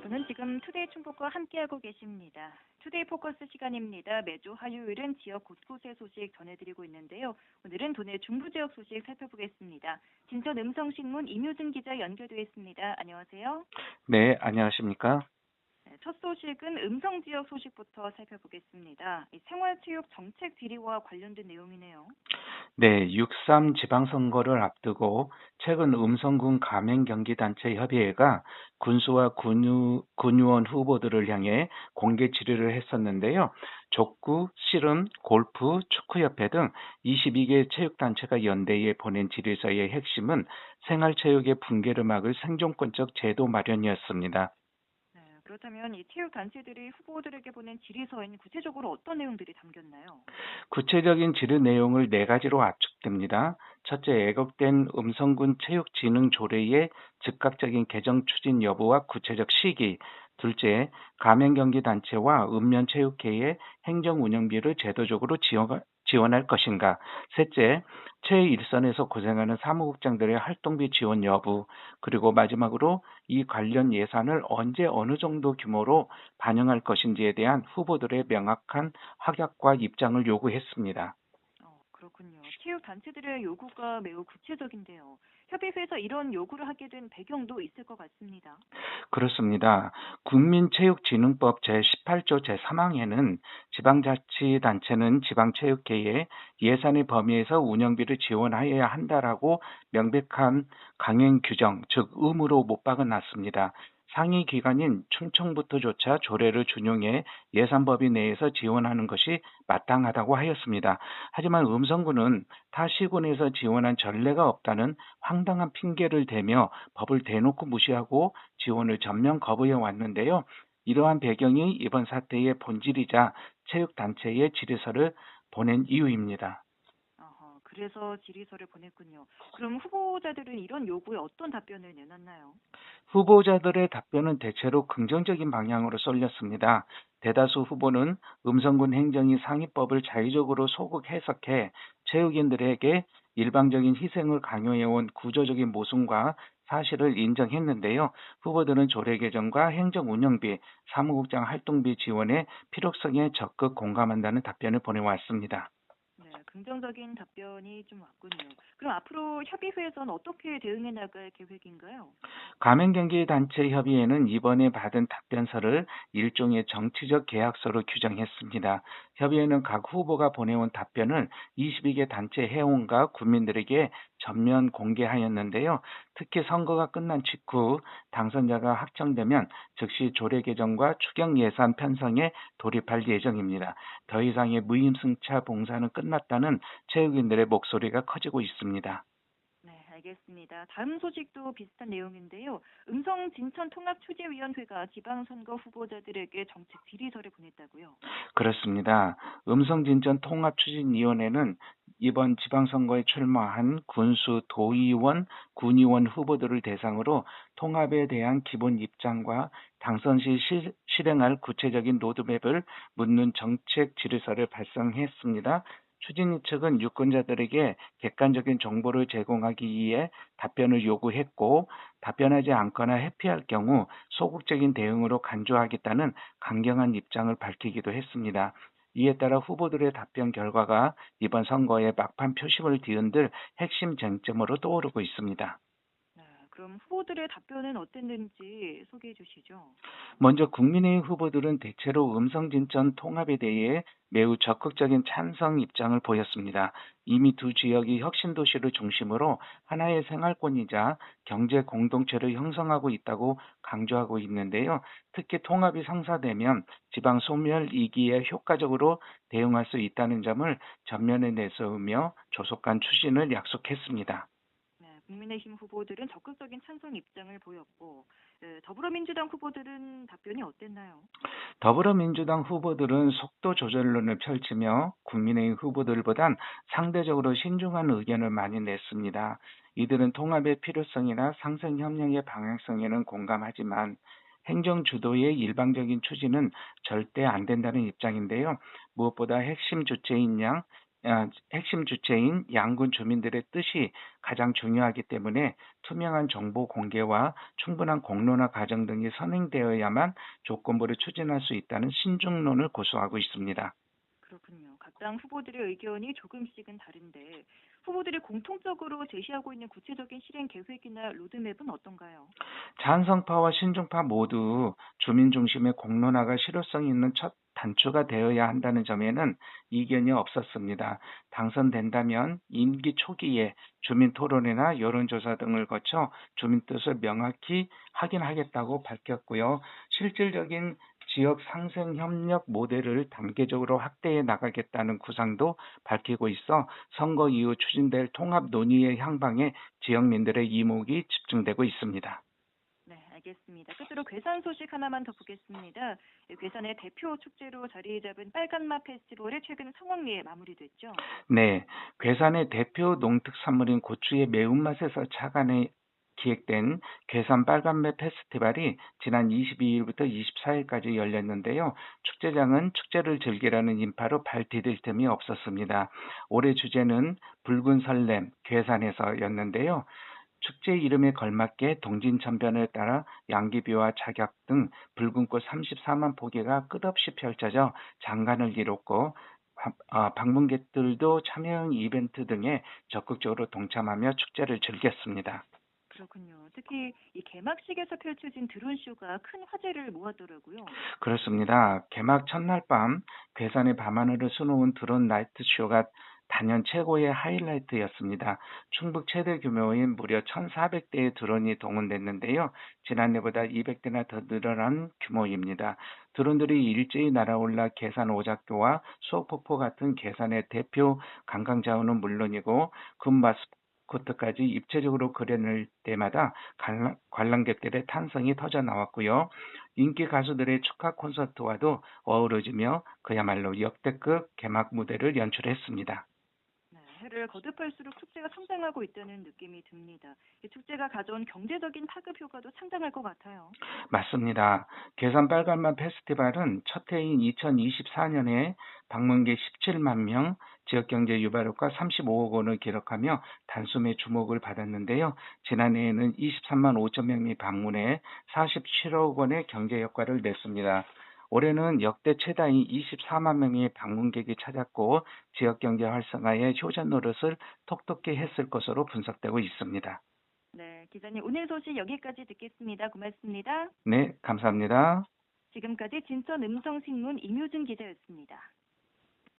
저는 지금 투데이 충북과 함께하고 계십니다. 투데이 포커스 시간입니다. 매주 화요일은 지역 곳곳의 소식 전해드리고 있는데요. 오늘은 도내 중부 지역 소식 살펴보겠습니다. 진천 음성신문 임효진 기자 연결되어 있습니다. 안녕하세요. 네, 안녕하십니까? 네, 첫 소식은 음성 지역 소식부터 살펴보겠습니다. 생활체육 정책 질의와 관련된 내용이네요. 네, 6.3 지방선거를 앞두고 최근 음성군 가맹경기단체 협의회가 군수와 군의원 후보들을 향해 공개 질의를 했었는데요. 족구, 씨름, 골프, 축구협회 등 22개 체육단체가 연대에 보낸 질의서의 핵심은 생활체육의 붕괴를 막을 생존권적 제도 마련이었습니다. 네, 그렇다면 이 체육 단체들이 후보들에게 보낸 질의서에는 구체적으로 어떤 내용들이 담겼나요? 구체적인 질의 내용을 네 가지로 압축됩니다. 첫째, 애국된 음성군 체육진흥 조례의 즉각적인 개정 추진 여부와 구체적 시기. 둘째, 가맹경기단체와 읍면체육회의 행정운영비를 제도적으로 지원할 것인가. 셋째, 최일선에서 고생하는 사무국장들의 활동비 지원 여부. 그리고 마지막으로 이 관련 예산을 언제 어느 정도 규모로 반영할 것인지에 대한 후보들의 명확한 확약과 입장을 요구했습니다. 그렇군요. 체육 단체들의 요구가 매우 구체적인데요. 협의회에서 이런 요구를 하게 된 배경도 있을 것 같습니다. 그렇습니다. 국민체육진흥법 제18조 제3항에는 지방자치단체는 지방체육회의 예산의 범위에서 운영비를 지원하여야 한다라고 명백한 강행 규정, 즉 의무로 못 박아놨습니다. 상위 기관인 충청부터조차 조례를 준용해 예산 범위 내에서 지원하는 것이 마땅하다고 하였습니다. 하지만 음성군은 타 시군에서 지원한 전례가 없다는 황당한 핑계를 대며 법을 대놓고 무시하고 지원을 전면 거부해 왔는데요. 이러한 배경이 이번 사태의 본질이자 체육단체의 질의서를 보낸 이유입니다. 그래서 질의서를 보냈군요. 그럼 후보자들은 이런 요구에 어떤 답변을 내놨나요? 후보자들의 답변은 대체로 긍정적인 방향으로 쏠렸습니다. 대다수 후보는 음성군 행정이 상위법을 자의적으로 소극 해석해 체육인들에게 일방적인 희생을 강요해온 구조적인 모순과 사실을 인정했는데요. 후보들은 조례 개정과 행정 운영비, 사무국장 활동비 지원의 필요성에 적극 공감한다는 답변을 보내왔습니다. 네, 긍정적인 답변이 좀 왔군요. 그럼 앞으로 협의회에서는 어떻게 대응해 나갈 계획인가요? 가맹경기단체협의회는 이번에 받은 답변서를 일종의 정치적 계약서로 규정했습니다. 협의회는 각 후보가 보내온 답변을 22개 단체 회원과 국민들에게 전면 공개하였는데요. 특히 선거가 끝난 직후 당선자가 확정되면 즉시 조례 개정과 추경 예산 편성에 돌입할 예정입니다. 더 이상의 무임승차 봉사는 끝났다는 체육인들의 목소리가 커지고 있습니다. 네, 알겠습니다. 다음 소식도 비슷한 내용인데요. 음성 진천 통합 추진위원회가 지방선거 후보자들에게 정책 질의서를 보냈다고요. 그렇습니다. 음성진전통합추진위원회는 이번 지방선거에 출마한 군수, 도의원, 군의원 후보들을 대상으로 통합에 대한 기본 입장과 당선 시 실행할 구체적인 로드맵을 묻는 정책 질의서를 발송했습니다. 추진위 측은 유권자들에게 객관적인 정보를 제공하기 위해 답변을 요구했고, 답변하지 않거나 회피할 경우 소극적인 대응으로 간주하겠다는 강경한 입장을 밝히기도 했습니다. 이에 따라 후보들의 답변 결과가 이번 선거에 막판 표심을 뒤흔들 핵심 쟁점으로 떠오르고 있습니다. 네, 그럼 후보들의 답변은 어땠는지 소개해 주시죠. 먼저 국민의힘 후보들은 대체로 음성진전 통합에 대해 매우 적극적인 찬성 입장을 보였습니다. 이미 두 지역이 혁신도시를 중심으로 하나의 생활권이자 경제 공동체를 형성하고 있다고 강조하고 있는데요. 특히 통합이 성사되면 지방 소멸 위기에 효과적으로 대응할 수 있다는 점을 전면에 내세우며 조속한 추진을 약속했습니다. 네, 국민의힘 후보들은 적극적인 찬성 입장을 보였고, 더불어민주당 후보들은 답변이 어땠나요? 더불어민주당 후보들은 속도 조절론을 펼치며 국민의힘 후보들보단 상대적으로 신중한 의견을 많이 냈습니다. 이들은 통합의 필요성이나 상생 협력의 방향성에는 공감하지만 행정 주도의 일방적인 추진은 절대 안 된다는 입장인데요. 무엇보다 핵심 주체인 핵심 주체인 양군 주민들의 뜻이 가장 중요하기 때문에 투명한 정보 공개와 충분한 공론화 과정 등이 선행되어야만 조건부를 추진할 수 있다는 신중론을 고수하고 있습니다. 그렇군요. 각 당 후보들의 의견이 조금씩은 다른데 후보들이 공통적으로 제시하고 있는 구체적인 실행 계획이나 로드맵은 어떤가요? 찬성파와 신중파 모두 주민 중심의 공론화가 실효성 있는 첫 단추가 되어야 한다는 점에는 이견이 없었습니다. 당선된다면 임기 초기에 주민 토론회나 여론조사 등을 거쳐 주민 뜻을 명확히 확인하겠다고 밝혔고요. 실질적인 지역 상생 협력 모델을 단계적으로 확대해 나가겠다는 구상도 밝히고 있어 선거 이후 추진될 통합 논의의 향방에 지역민들의 이목이 집중되고 있습니다. 네, 알겠습니다. 끝으로 괴산 소식 하나만 더 보겠습니다. 괴산의 대표 축제로 자리 잡은 빨간맛 페스티벌이 최근 성황리에 마무리됐죠. 네, 괴산의 대표 농특산물인 고추의 매운맛에서 착안해 기획된 괴산 빨간매 페스티벌이 지난 22일부터 24일까지 열렸는데요. 축제장은 축제를 즐기라는 인파로 발 디딜 틈이 없었습니다. 올해 주제는 붉은 설렘, 괴산에서였는데요. 축제 이름에 걸맞게 동진천변을 따라 양귀비와 작약 등 붉은 꽃 34만 포개가 끝없이 펼쳐져 장관을 이뤘고 방문객들도 참여형 이벤트 등에 적극적으로 동참하며 축제를 즐겼습니다. 그렇군요. 특히 이 개막식에서 펼쳐진 드론 쇼가 큰 화제를 모았더라고요. 그렇습니다. 개막 첫날 밤 괴산의 밤하늘을 수놓은 드론 나이트 쇼가 단연 최고의 하이라이트였습니다. 충북 최대 규모인 무려 1,400대의 드론이 동원됐는데요. 지난해보다 200대나 더 늘어난 규모입니다. 드론들이 일제히 날아올라 괴산 오작교와 수옥폭포 같은 괴산의 대표 관광자원은 물론이고 금마스코트까지 입체적으로 그려낼 때마다 관람객들의 탄성이 터져 나왔고요. 인기 가수들의 축하 콘서트와도 어우러지며 그야말로 역대급 개막 무대를 연출했습니다. 네, 해를 거듭할수록 축제가 성장하고 있다는 느낌이 듭니다. 이 축제가 가져온 경제적인 파급 효과도 상당할 것 같아요. 맞습니다. 괴산 빨간맛 페스티벌은 첫 해인 2024년에 방문객 17만 명, 지역경제 유발효과 35억 원을 기록하며 단숨에 주목을 받았는데요. 지난해에는 23만 5천 명이 방문해 47억 원의 경제 효과를 냈습니다. 올해는 역대 최다인 24만 명의 방문객이 찾았고 지역 경제 활성화에 효자 노릇을 톡톡히 했을 것으로 분석되고 있습니다. 네, 기자님 오늘 소식 여기까지 듣겠습니다. 고맙습니다. 네, 감사합니다. 지금까지 진천 음성신문 임효준 기자였습니다.